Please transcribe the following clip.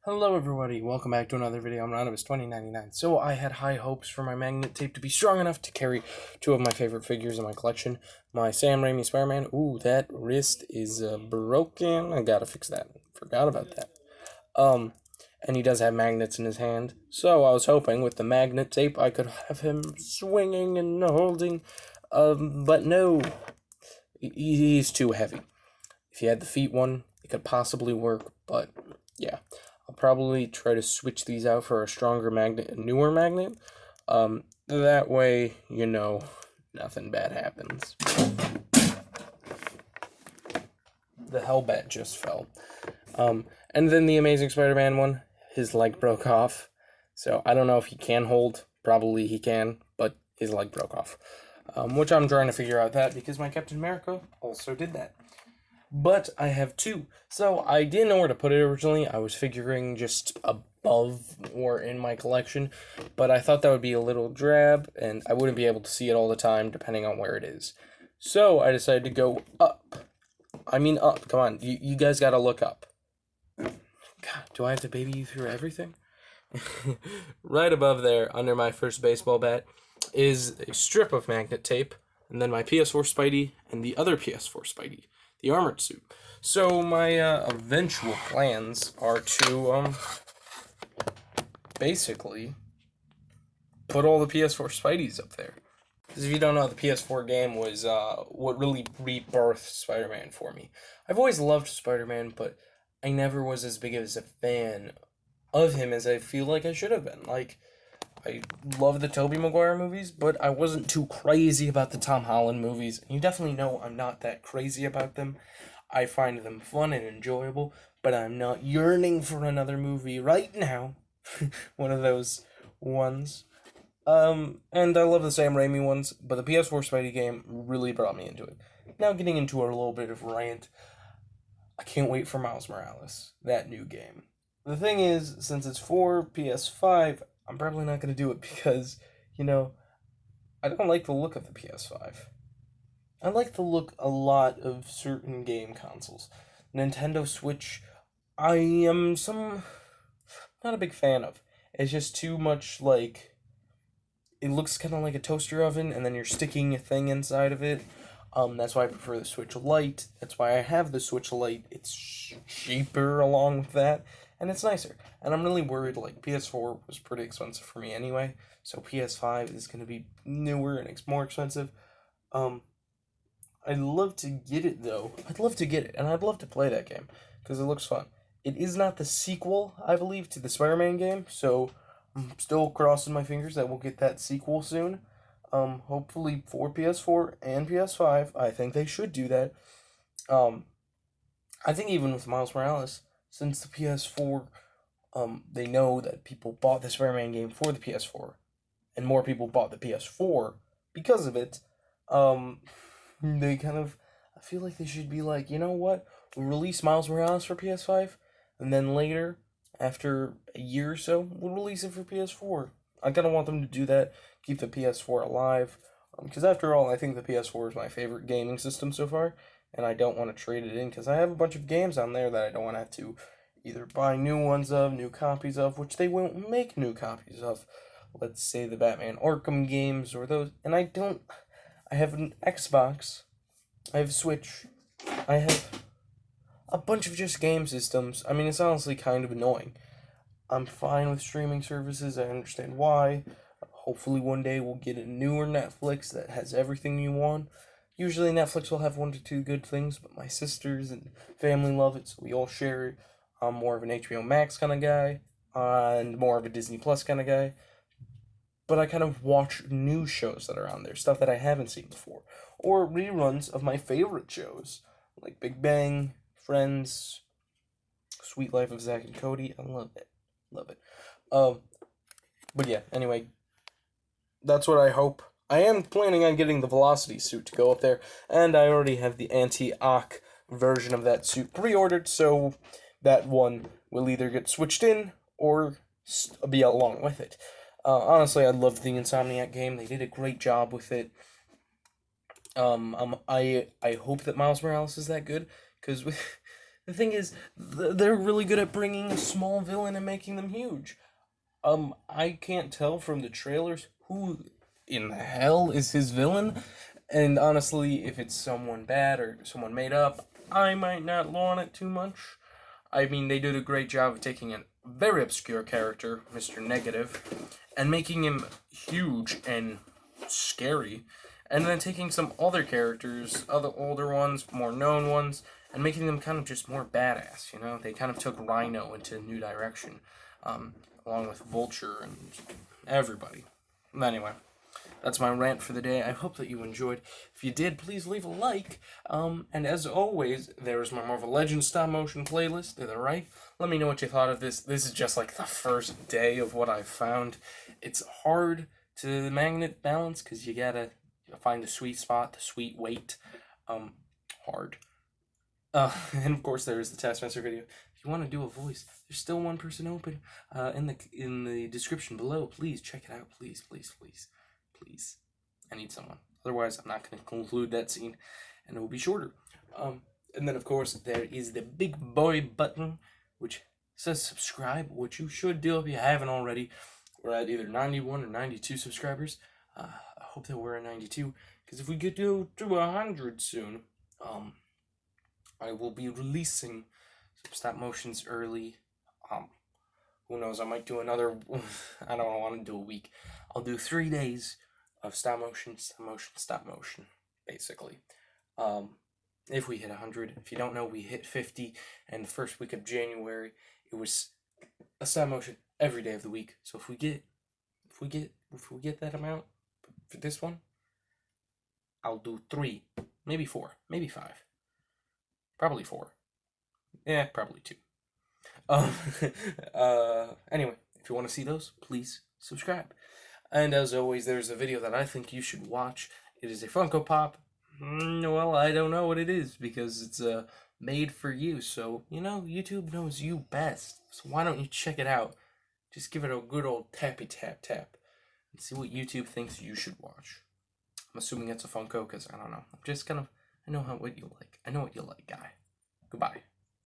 Hello everybody, welcome back to another video. I'm Anonymous2099. So I had high hopes for my magnet tape to be strong enough to carry two of my favorite figures in my collection. My Sam Raimi Spider-Man. Ooh, that wrist is broken. I gotta fix that. Forgot about that. And he does have magnets in his hand. So I was hoping with the magnet tape I could have him swinging and holding. But no, he's too heavy. If he had the feet one, it could possibly work, but yeah. I'll probably try to switch these out for a stronger magnet, a newer magnet. That way, nothing bad happens. The Hellbat just fell. And then the Amazing Spider-Man one, his leg broke off. So I don't know if he can hold. Probably he can, but his leg broke off. Which I'm trying to figure out that because my Captain America also did that. But I have two. So I didn't know where to put it originally. I was figuring just above or in my collection. But I thought that would be a little drab, and I wouldn't be able to see it all the time, depending on where it is. So I decided to go up. I mean up. Come on. You guys gotta look up. God, do I have to baby you through everything? Right above there, under my first baseball bat, is a strip of magnet tape. And then my PS4 Spidey and the other PS4 Spidey. The armored suit. So my eventual plans are to basically put all the PS4 Spideys up there. Because if you don't know, the PS4 game was what really rebirthed Spider-Man for me. I've always loved Spider-Man, but I never was as big as a fan of him as I feel like I should have been. Like, I love the Tobey Maguire movies, but I wasn't too crazy about the Tom Holland movies. You definitely know I'm not that crazy about them. I find them fun and enjoyable, but I'm not yearning for another movie right now. One of those ones. And I love the Sam Raimi ones, but the PS4 Spidey game really brought me into it. Now getting into a little bit of rant. I can't wait for Miles Morales, that new game. The thing is, since it's for PS5, I'm probably not going to do it because, I don't like the look of the PS5. I like the look a lot of certain game consoles. Nintendo Switch, I am not a big fan of. It's just too much like, it looks kind of like a toaster oven and then you're sticking a thing inside of it. That's why I prefer the Switch Lite. That's why I have the Switch Lite. It's cheaper along with that, and it's nicer. And I'm really worried, like, PS4 was pretty expensive for me anyway, so PS5 is going to be newer and more expensive. I'd love to get it, though. I'd love to get it, and I'd love to play that game, because it looks fun. It is not the sequel, I believe, to the Spider-Man game, so I'm still crossing my fingers that we'll get that sequel soon. Hopefully for PS4 and PS5. I think they should do that. I think even with Miles Morales, since the PS4, they know that people bought the Spider-Man game for the PS4, and more people bought the PS4 because of it. They kind of, I feel like they should be like, you know what? We'll release Miles Morales for PS5, and then later, after a year or so, we'll release it for PS4. I kind of want them to do that, keep the PS4 alive, because after all, I think the PS4 is my favorite gaming system so far, and I don't want to trade it in, because I have a bunch of games on there that I don't want to have to either buy new ones of, new copies of, which they won't make new copies of. Let's say the Batman Arkham games, or those, and I have an Xbox, I have Switch, I have a bunch of just game systems. I mean, it's honestly kind of annoying. I'm fine with streaming services. I understand why. Hopefully one day we'll get a newer Netflix that has everything you want. Usually Netflix will have one to two good things, but my sisters and family love it, so we all share it. I'm more of an HBO Max kind of guy, and more of a Disney Plus kind of guy. But I kind of watch new shows that are on there, stuff that I haven't seen before. Or reruns of my favorite shows, like Big Bang, Friends, Sweet Life of Zack and Cody. I love it. Love it. But yeah, anyway, that's what I hope. I am planning on getting the Velocity suit to go up there, and I already have the anti-Ock version of that suit pre-ordered, so that one will either get switched in or be along with it. Honestly, I loved the Insomniac game. They did a great job with it. I hope that Miles Morales is that good, because with The thing is, they're really good at bringing a small villain and making them huge. I can't tell from the trailers who in the hell is his villain, and honestly, if it's someone bad or someone made up, I might not lawn it too much. I mean, they did a great job of taking a very obscure character, Mr. Negative, and making him huge and scary, and then taking some other characters, other older ones, more known ones, and making them kind of just more badass, you know? They kind of took Rhino into a new direction, along with Vulture and everybody. Anyway, that's my rant for the day. I hope that you enjoyed. If you did, please leave a like. And as always, there's my Marvel Legends stop motion playlist to the right. Let me know what you thought of this. This is just like the first day of what I've found. It's hard to magnet balance because you gotta find the sweet spot, the sweet weight. Hard. And of course, there's the Taskmaster video. If you want to do a voice, there's still one person open in the description below. Please check it out. Please, please, please, please. I need someone. Otherwise, I'm not going to conclude that scene, and it will be shorter. And then of course there is the big boy button, which says subscribe, which you should do if you haven't already. We're at either 91 or 92 subscribers. I hope that we're at 92, because if we get to 100 soon, I will be releasing some stop motions early. Who knows? I might do another. I don't want to do a week. I'll do 3 days of stop motion, basically. If we hit 100. If you don't know, we hit 50, and the first week of January, it was a stop motion every day of the week. So if we get that amount for this one, I'll do 3, maybe 4, maybe 5. Probably 4. Yeah, probably 2. Anyway, if you want to see those, please subscribe. And as always, there's a video that I think you should watch. It is a Funko Pop. Well, I don't know what it is because it's made for you. So, you know, YouTube knows you best. So why don't you check it out? Just give it a good old tappy tap tap and see what YouTube thinks you should watch. I'm assuming it's a Funko because I don't know. I'm just kind of, I know what you like. I know what you like, guy. Goodbye.